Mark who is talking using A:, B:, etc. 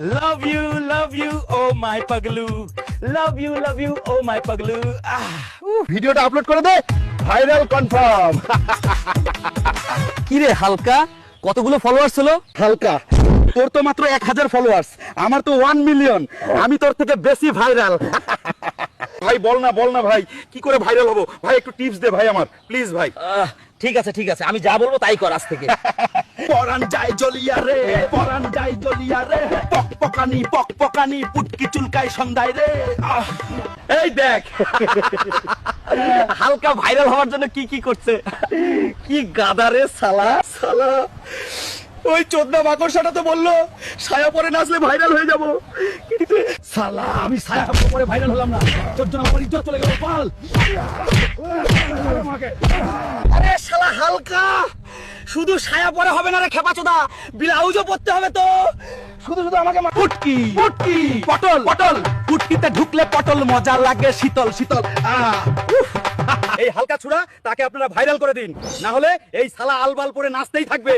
A: love you, oh my paglu. Love you, oh my paglu.
B: ভিডিওটা upload করে দে, viral confirm.
A: কি রে হালকা, কতগুলো ফলোয়ার্স হলো?
B: হালকা, তোর তো মাত্র 1000 ফলোয়ার্স, আমার তো 1 মিলিয়ন। আমি তোর থেকে বেশি ভাইরাল। ভাই বল না ভাই, কি করে ভাইরাল হবো ভাই? একটু টিপস দে ভাই আমার, প্লিজ ভাই।
A: ঠিক আছে, আমি যা বলবো তাই কর আজ থেকে।
B: পরান যায় জ্বলিয়া রে, পরান যায় জ্বলিয়া রে, পকপকানি পুটকি চুলকায় সন্ধ্যায় রে। এই দেখ
A: হালকা ভাইরাল হওয়ার জন্য কি কি করছে।
B: কি গাদা রে শালা। ওই চোদনা মাকড়সাটা তো বললো ছায়া পরে নাচলে ভাইরাল হয়ে যাবো, কিন্তু শালা আমি ছায়া পরে ভাইরাল হলাম না, তোর জন্য আমার ইজ্জত চলে গেল। পাল
A: আরে শালা হালকা, শুধু ছায়া পরে হবে না রে খেপাচোদা, ব্লাউজও পরতে হবে তো।
B: শুধু আমাকে পুটকি পটল পুটকিতে ঢুকলে পটল মজা লাগে শীতল শীতল। এই হালকা ছুড়া তাকে আপনারা ভাইরাল করে দিন, না হলে এই শালা আলবাল পরে নাচতেই থাকবে।